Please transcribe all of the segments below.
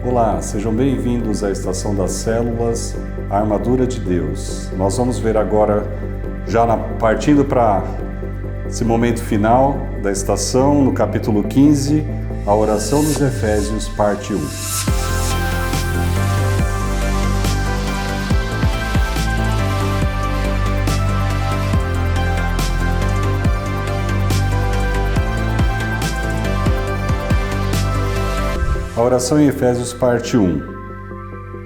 Olá, sejam bem-vindos à Estação das Células, a Armadura de Deus. Nós vamos ver agora, partindo para esse momento final da estação, no capítulo 15, a oração dos Efésios, parte 1. A oração em Efésios, parte 1.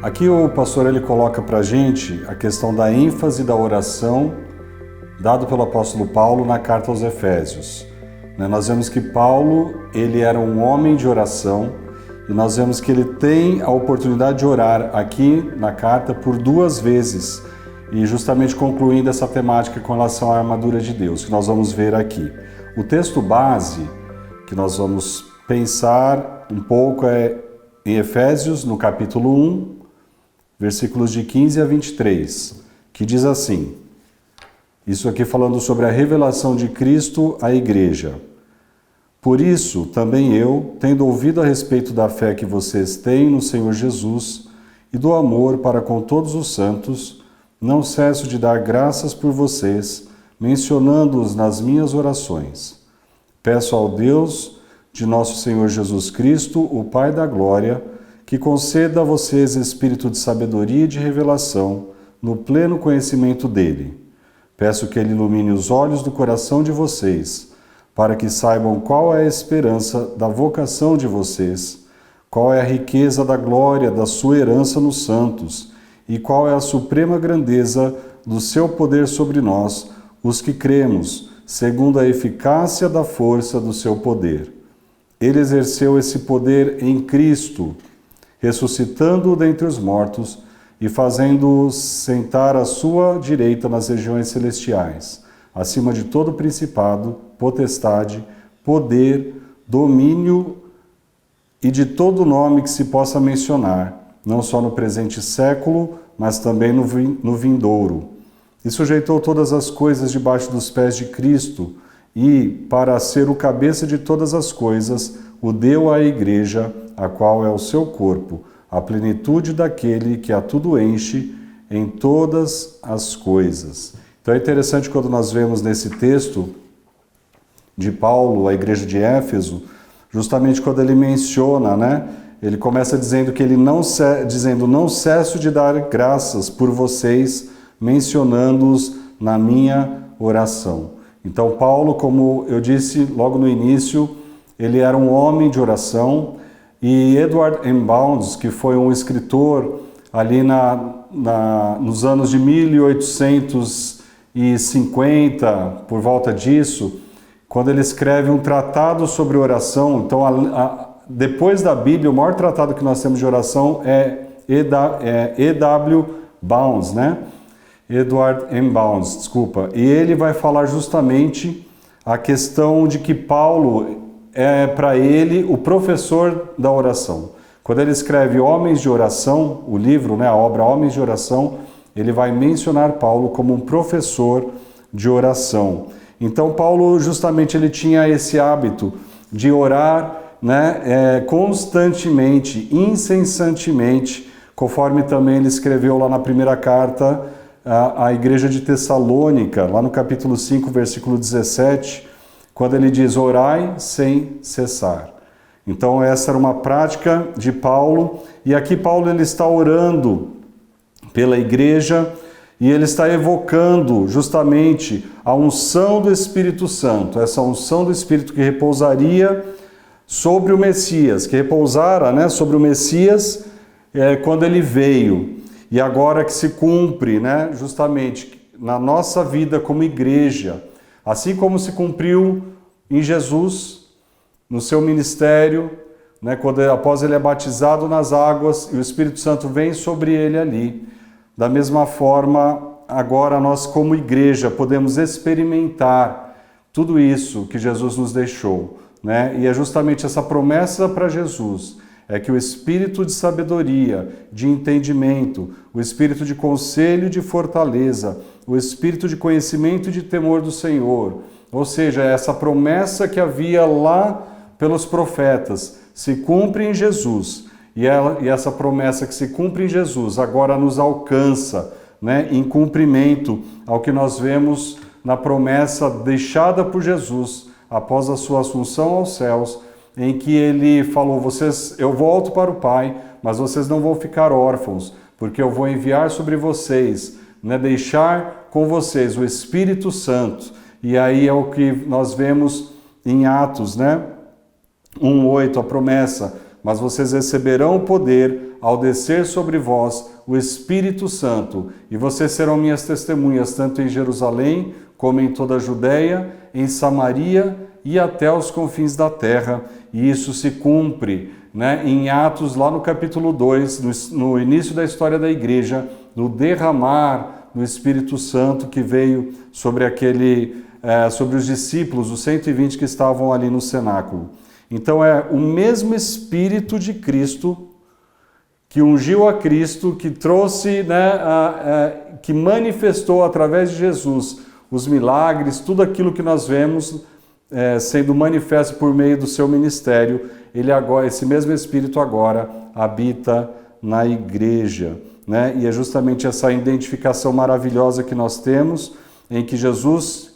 Aqui o pastor ele coloca para a gente a questão da ênfase da oração dado pelo apóstolo Paulo na carta aos Efésios. Nós vemos que Paulo ele era um homem de oração e nós vemos que ele tem a oportunidade de orar aqui na carta por 2 vezes e justamente concluindo essa temática com relação à armadura de Deus, que nós vamos ver aqui. O texto base que nós vamos pensar um pouco em Efésios, no capítulo 1, versículos de 15 a 23, que diz assim, isso aqui falando sobre a revelação de Cristo à igreja. Por isso, também eu, tendo ouvido a respeito da fé que vocês têm no Senhor Jesus e do amor para com todos os santos, não cesso de dar graças por vocês, mencionando-os nas minhas orações. Peço ao Deus de nosso Senhor Jesus Cristo, o Pai da Glória, que conceda a vocês espírito de sabedoria e de revelação no pleno conhecimento dele. Peço que ele ilumine os olhos do coração de vocês, para que saibam qual é a esperança da vocação de vocês, qual é a riqueza da glória da sua herança nos santos, e qual é a suprema grandeza do seu poder sobre nós, os que cremos, segundo a eficácia da força do seu poder. Ele exerceu esse poder em Cristo, ressuscitando-o dentre os mortos e fazendo-o sentar à sua direita nas regiões celestiais, acima de todo principado, potestade, poder, domínio e de todo nome que se possa mencionar, não só no presente século, mas também no vindouro. E sujeitou todas as coisas debaixo dos pés de Cristo, e, para ser o cabeça de todas as coisas, o deu à igreja, a qual é o seu corpo, a plenitude daquele que a tudo enche em todas as coisas. Então é interessante quando nós vemos nesse texto de Paulo, a igreja de Éfeso, justamente quando ele menciona, ele começa dizendo que ele não cesso de dar graças por vocês, mencionando-os na minha oração. Então, Paulo, como eu disse logo no início, ele era um homem de oração e Edward M. Bounds, que foi um escritor ali nos anos de 1850, por volta disso, quando ele escreve um tratado sobre oração, então depois da Bíblia, o maior tratado que nós temos de oração é E.W. Bounds, Edward M. Bounds, desculpa. E ele vai falar justamente a questão de que Paulo é, para ele, o professor da oração. Quando ele escreve Homens de Oração, o livro, a obra Homens de Oração, ele vai mencionar Paulo como um professor de oração. Então, Paulo, justamente, ele tinha esse hábito de orar constantemente, incessantemente, conforme também ele escreveu lá na primeira carta a igreja de Tessalônica, lá no capítulo 5, versículo 17, quando ele diz, orai sem cessar. Então essa era uma prática de Paulo, e aqui Paulo ele está orando pela igreja, e ele está evocando justamente a unção do Espírito Santo, essa unção do Espírito que repousaria sobre o Messias, que repousara sobre o Messias quando ele veio. E agora que se cumpre, justamente na nossa vida como igreja, assim como se cumpriu em Jesus, no seu ministério, após ele é batizado nas águas e o Espírito Santo vem sobre ele ali. Da mesma forma, agora nós como igreja podemos experimentar tudo isso que Jesus nos deixou. E é justamente essa promessa para Jesus, é que o espírito de sabedoria, de entendimento, o espírito de conselho e de fortaleza, o espírito de conhecimento e de temor do Senhor, ou seja, essa promessa que havia lá pelos profetas, se cumpre em Jesus. e essa promessa que se cumpre em Jesus agora nos alcança, né, em cumprimento ao que nós vemos na promessa deixada por Jesus após a sua assunção aos céus, em que ele falou: eu volto para o Pai, mas vocês não vão ficar órfãos, porque eu vou enviar sobre vocês, né, deixar com vocês o Espírito Santo. E aí é o que nós vemos em Atos, né? 1:8, a promessa: mas vocês receberão o poder ao descer sobre vós o Espírito Santo, e vocês serão minhas testemunhas, tanto em Jerusalém, como em toda a Judéia, em Samaria e até os confins da terra. E isso se cumpre, né, em Atos, lá no capítulo 2, no início da história da igreja, no derramar do Espírito Santo que veio sobre sobre os discípulos, os 120 que estavam ali no cenáculo. Então é o mesmo Espírito de Cristo que ungiu a Cristo, que trouxe, né, que manifestou através de Jesus os milagres, tudo aquilo que nós vemos sendo manifesto por meio do seu ministério. Esse mesmo Espírito agora habita na igreja, né? E é justamente essa identificação maravilhosa que nós temos em que Jesus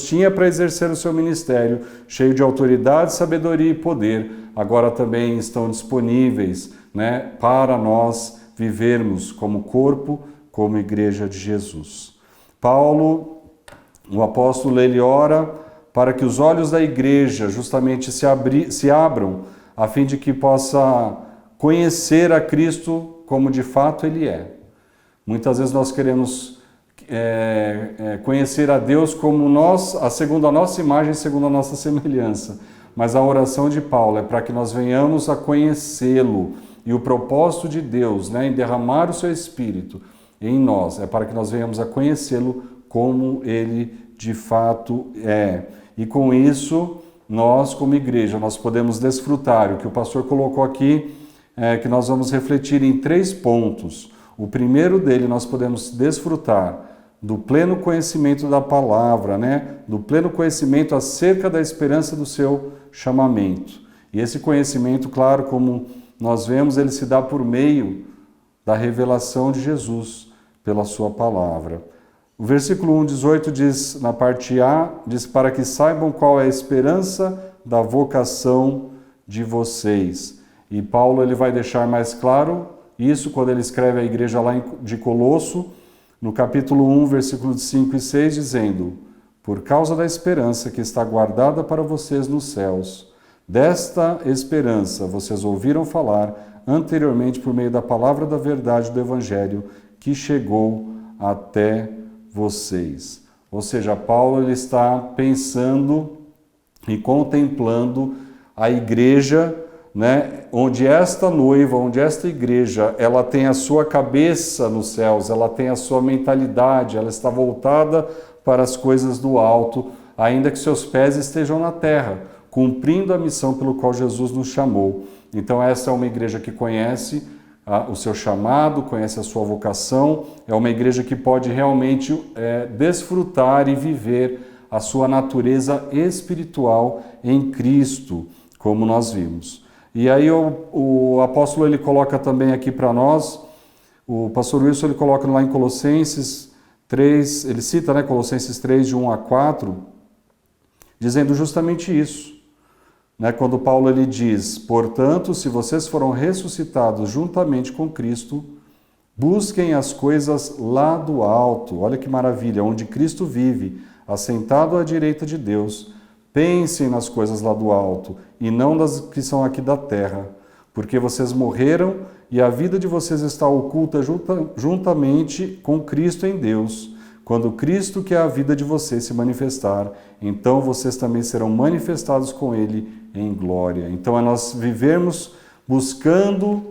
tinha para exercer o seu ministério, cheio de autoridade, sabedoria e poder, agora também estão disponíveis, né, para nós vivermos como corpo, como igreja de Jesus. Paulo, o apóstolo, ele ora para que os olhos da igreja justamente se abram, a fim de que possa conhecer a Cristo como de fato Ele é. Muitas vezes nós queremos conhecer a Deus como segundo a nossa imagem, segundo a nossa semelhança. Mas a oração de Paulo é para que nós venhamos a conhecê-lo. E o propósito de Deus, né, em derramar o seu Espírito em nós, é para que nós venhamos a conhecê-lo como Ele de fato é. E com isso, nós como igreja, nós podemos desfrutar. O que o pastor colocou aqui, que nós vamos refletir em 3 pontos. O primeiro dele, nós podemos desfrutar do pleno conhecimento da palavra, né? Do pleno conhecimento acerca da esperança do seu chamamento. E esse conhecimento, claro, como nós vemos, ele se dá por meio da revelação de Jesus pela sua palavra. O versículo 1:18 diz, na parte A, diz: para que saibam qual é a esperança da vocação de vocês. E Paulo, ele vai deixar mais claro isso quando ele escreve à igreja lá de Colosso, no capítulo 1, versículos 5 e 6, dizendo: por causa da esperança que está guardada para vocês nos céus. Desta esperança vocês ouviram falar anteriormente por meio da palavra da verdade do Evangelho que chegou até vocês. Ou seja, Paulo, ele está pensando e contemplando a igreja, né, onde esta noiva, onde esta igreja, ela tem a sua cabeça nos céus, ela tem a sua mentalidade, ela está voltada para as coisas do alto, ainda que seus pés estejam na terra, cumprindo a missão pelo qual Jesus nos chamou. Então essa é uma igreja que conhece o seu chamado, conhece a sua vocação, é uma igreja que pode realmente desfrutar e viver a sua natureza espiritual em Cristo, como nós vimos. E aí o apóstolo, ele coloca também aqui para nós, o pastor Wilson, ele coloca lá em Colossenses 3, ele cita, né, Colossenses 3, de 1 a 4, dizendo justamente isso. Né, quando Paulo, ele diz: portanto, se vocês foram ressuscitados juntamente com Cristo, busquem as coisas lá do alto. Olha que maravilha, onde Cristo vive, assentado à direita de Deus. Pensem nas coisas lá do alto, e não das que são aqui da terra, porque vocês morreram e a vida de vocês está oculta juntamente com Cristo em Deus. Quando Cristo, que é a vida de vocês, se manifestar, então vocês também serão manifestados com Ele em glória. Então é nós vivermos buscando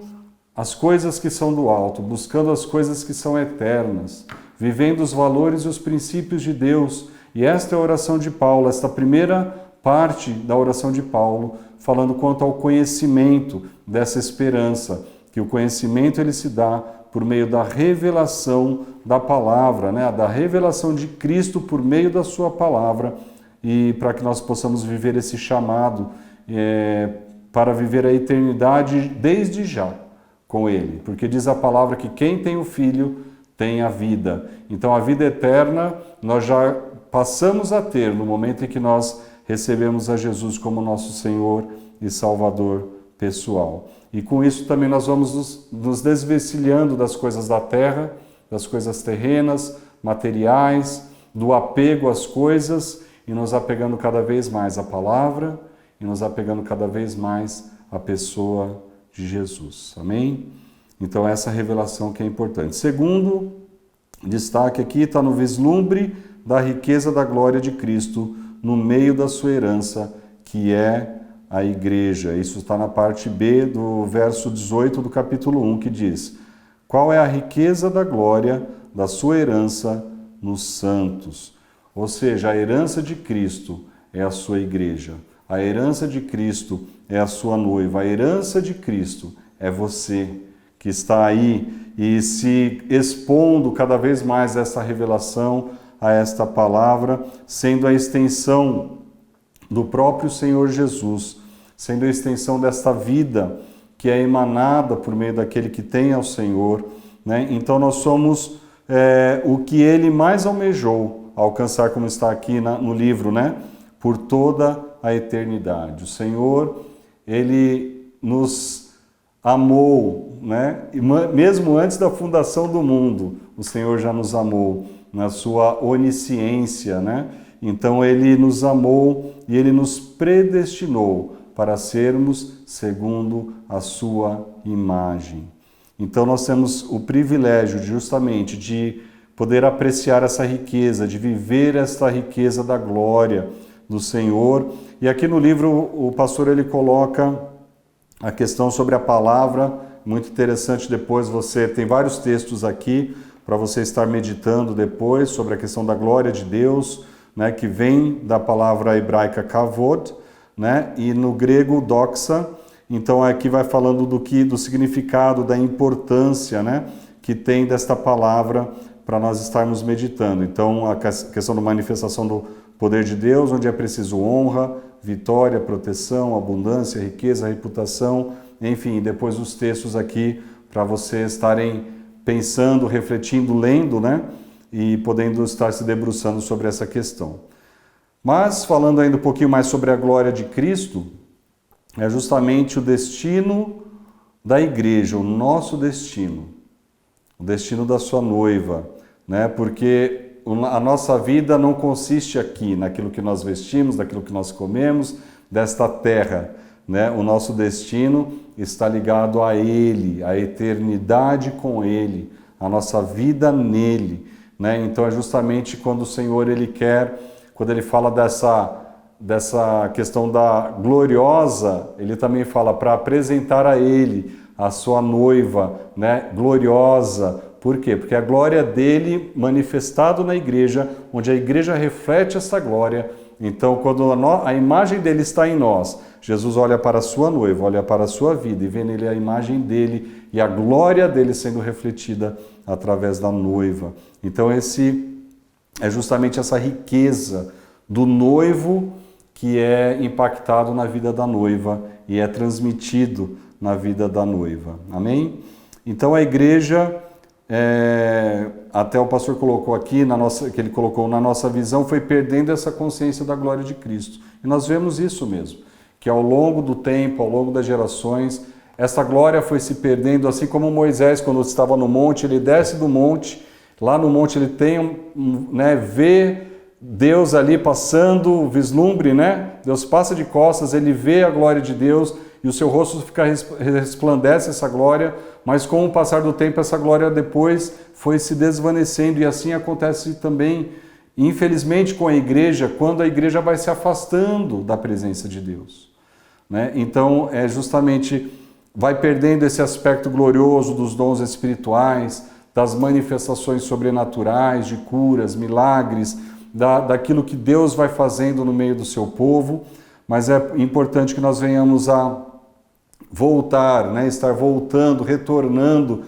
as coisas que são do alto, buscando as coisas que são eternas, vivendo os valores e os princípios de Deus. E esta é a oração de Paulo, esta primeira parte da oração de Paulo, falando quanto ao conhecimento dessa esperança, que o conhecimento ele se dá por meio da revelação da palavra, né? Da revelação de Cristo por meio da sua palavra, e para que nós possamos viver esse chamado para viver a eternidade desde já, com Ele, porque diz a palavra que quem tem o Filho tem a vida. Então a vida eterna nós já passamos a ter no momento em que nós recebemos a Jesus como nosso Senhor e Salvador pessoal. E com isso também nós vamos nos desvencilhando das coisas da terra, das coisas terrenas, materiais, do apego às coisas e nos apegando cada vez mais à palavra e nos apegando cada vez mais à pessoa de Jesus. Amém? Então essa revelação que é importante. Segundo destaque aqui está no vislumbre da riqueza da glória de Cristo no meio da sua herança, que é a igreja. Isso está na parte B do verso 18 do capítulo 1, que diz: qual é a riqueza da glória da sua herança nos santos? Ou seja, a herança de Cristo é a sua igreja. A herança de Cristo é a sua noiva. A herança de Cristo é você que está aí e se expondo cada vez mais a essa revelação, a esta palavra, sendo a extensão do próprio Senhor Jesus, sendo a extensão desta vida que é emanada por meio daquele que tem ao Senhor, né? Então nós somos o que Ele mais almejou alcançar, como está aqui no livro, né? Por toda a eternidade. O Senhor, Ele nos amou, né? E mesmo antes da fundação do mundo, o Senhor já nos amou na sua onisciência, né? Então Ele nos amou e Ele nos predestinou para sermos segundo a sua imagem. Então nós temos o privilégio justamente de poder apreciar essa riqueza, de viver esta riqueza da glória do Senhor. E aqui no livro o pastor ele coloca a questão sobre a palavra, muito interessante. Depois você tem vários textos aqui para você estar meditando depois sobre a questão da glória de Deus, né, que vem da palavra hebraica kavod, né, e no grego doxa. Então aqui vai falando do significado, da importância, né, que tem desta palavra para nós estarmos meditando. Então a questão da manifestação do poder de Deus, onde é preciso honra, vitória, proteção, abundância, riqueza, reputação, enfim, depois os textos aqui para vocês estarem pensando, refletindo, lendo, né, e podendo estar se debruçando sobre essa questão. Mas falando ainda um pouquinho mais sobre a glória de Cristo, é justamente o destino da igreja, o nosso destino, o destino da sua noiva, né? Porque a nossa vida não consiste aqui, naquilo que nós vestimos, naquilo que nós comemos, desta terra, né? O nosso destino está ligado a Ele, a eternidade com Ele, a nossa vida nele, né? Então é justamente quando o Senhor Ele quer, quando Ele fala dessa questão da gloriosa, Ele também fala para apresentar a Ele, a sua noiva, né, gloriosa. Por quê? Porque a glória dele manifestado na igreja, onde a igreja reflete essa glória. Então, quando a imagem dele está em nós, Jesus olha para a sua noiva, olha para a sua vida e vê nele a imagem dele e a glória dele sendo refletida através da noiva. Então, esse é justamente essa riqueza do noivo que é impactado na vida da noiva e é transmitido na vida da noiva. Amém? Então a igreja, até o pastor colocou aqui, que ele colocou na nossa visão, foi perdendo essa consciência da glória de Cristo. E nós vemos isso mesmo, que ao longo do tempo, ao longo das gerações, essa glória foi se perdendo, assim como Moisés, quando estava no monte, ele desce do monte, lá no monte ele tem, né, vê Deus ali passando, o vislumbre, né? Deus passa de costas, ele vê a glória de Deus e o seu rosto resplandece essa glória, mas com o passar do tempo essa glória depois foi se desvanecendo e assim acontece também, infelizmente, com a igreja, quando a igreja vai se afastando da presença de Deus, né? Então justamente vai perdendo esse aspecto glorioso dos dons espirituais, das manifestações sobrenaturais, de curas, milagres, daquilo que Deus vai fazendo no meio do seu povo, mas é importante que nós venhamos a voltar, né, estar voltando, retornando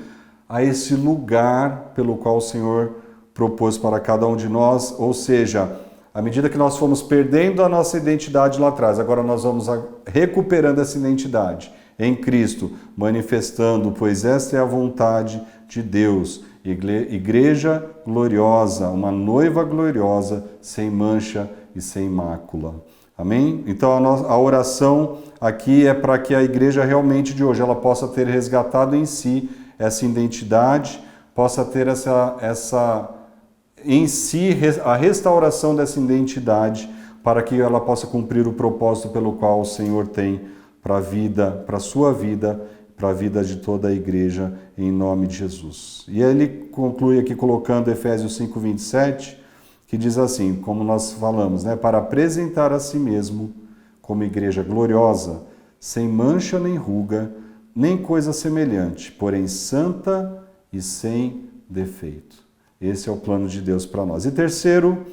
a esse lugar pelo qual o Senhor propôs para cada um de nós, ou seja, à medida que nós fomos perdendo a nossa identidade lá atrás, agora nós vamos recuperando essa identidade em Cristo, manifestando, pois esta é a vontade de Deus. Igreja gloriosa, uma noiva gloriosa, sem mancha e sem mácula. Amém? Então a oração aqui é para que a igreja realmente de hoje ela possa ter resgatado em si essa identidade, possa ter em si a restauração dessa identidade, para que ela possa cumprir o propósito pelo qual o Senhor tem para a vida, para a sua vida, para a vida de toda a igreja, em nome de Jesus. E ele conclui aqui colocando Efésios 5:27, que diz assim, como nós falamos, né, para apresentar a si mesmo como igreja gloriosa, sem mancha nem ruga, nem coisa semelhante, porém santa e sem defeito. Esse é o plano de Deus para nós. E terceiro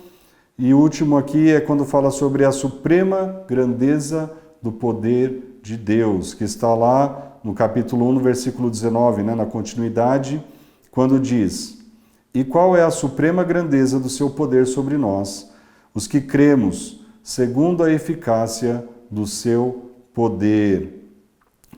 e último aqui é quando fala sobre a suprema grandeza do poder de Deus, que está lá no capítulo 1, no versículo 19, né, na continuidade, quando diz: e qual é a suprema grandeza do seu poder sobre nós, os que cremos, segundo a eficácia do seu poder.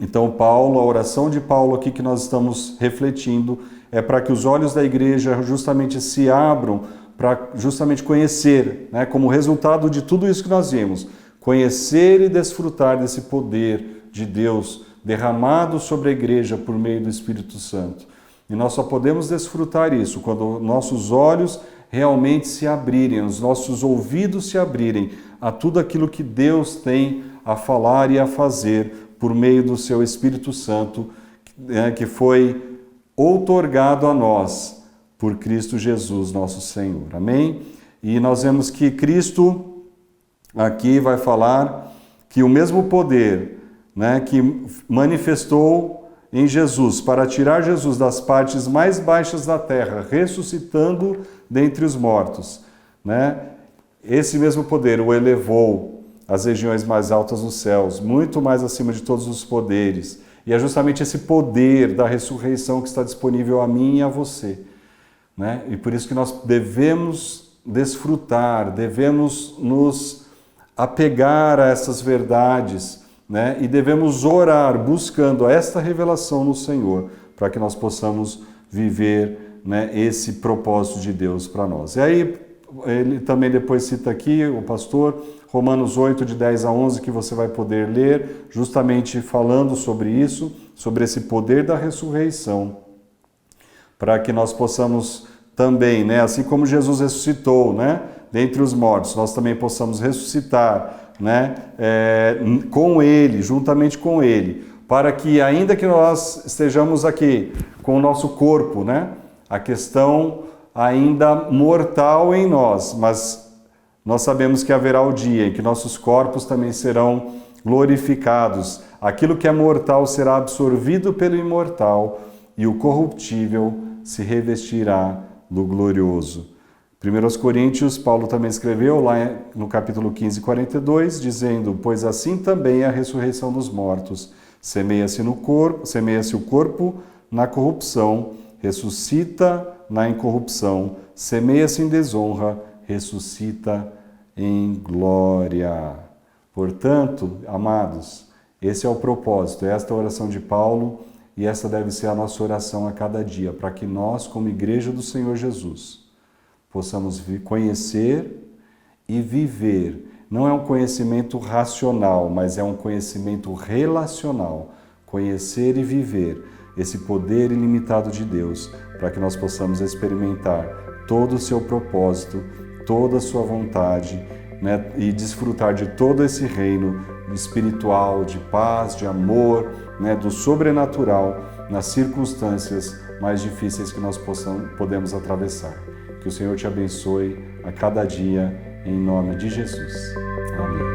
Então, Paulo, a oração de Paulo aqui que nós estamos refletindo, é para que os olhos da igreja justamente se abram para justamente conhecer, né, como resultado de tudo isso que nós vimos, conhecer e desfrutar desse poder de Deus derramado sobre a igreja por meio do Espírito Santo. E nós só podemos desfrutar isso quando nossos olhos realmente se abrirem, os nossos ouvidos se abrirem a tudo aquilo que Deus tem a falar e a fazer por meio do seu Espírito Santo, que foi outorgado a nós por Cristo Jesus, nosso Senhor. Amém? E nós vemos que Cristo aqui vai falar que o mesmo poder, né, que manifestou em Jesus para tirar Jesus das partes mais baixas da terra, ressuscitando dentre os mortos, né, esse mesmo poder o elevou às regiões mais altas dos céus, muito mais acima de todos os poderes. E é justamente esse poder da ressurreição que está disponível a mim e a você, né? E por isso que nós devemos desfrutar, devemos nos apegar a essas verdades, né? E devemos orar buscando esta revelação no Senhor, para que nós possamos viver, né, esse propósito de Deus para nós. E aí ele também depois cita aqui, o pastor, Romanos 8, de 10 a 11, que você vai poder ler, justamente falando sobre isso, sobre esse poder da ressurreição, para que nós possamos também, né, assim como Jesus ressuscitou, né, dentre os mortos, nós também possamos ressuscitar, né, com Ele, juntamente com Ele, para que ainda que nós estejamos aqui com o nosso corpo, né, a questão ainda mortal em nós, mas nós sabemos que haverá o dia em que nossos corpos também serão glorificados. Aquilo que é mortal será absorvido pelo imortal e o corruptível se revestirá do glorioso. 1 Coríntios, Paulo também escreveu lá no capítulo 15, 42, dizendo: pois assim também é a ressurreição dos mortos. Semeia-se o corpo na corrupção, ressuscita na incorrupção, semeia-se em desonra, ressuscita em glória. Portanto, amados, esse é o propósito, esta é a oração de Paulo e essa deve ser a nossa oração a cada dia, para que nós, como igreja do Senhor Jesus, possamos conhecer e viver. Não é um conhecimento racional, mas é um conhecimento relacional. Conhecer e viver esse poder ilimitado de Deus, para que nós possamos experimentar todo o seu propósito, toda a sua vontade, né, e desfrutar de todo esse reino espiritual, de paz, de amor, né, do sobrenatural nas circunstâncias mais difíceis que nós podemos atravessar. Que o Senhor te abençoe a cada dia, em nome de Jesus. Amém.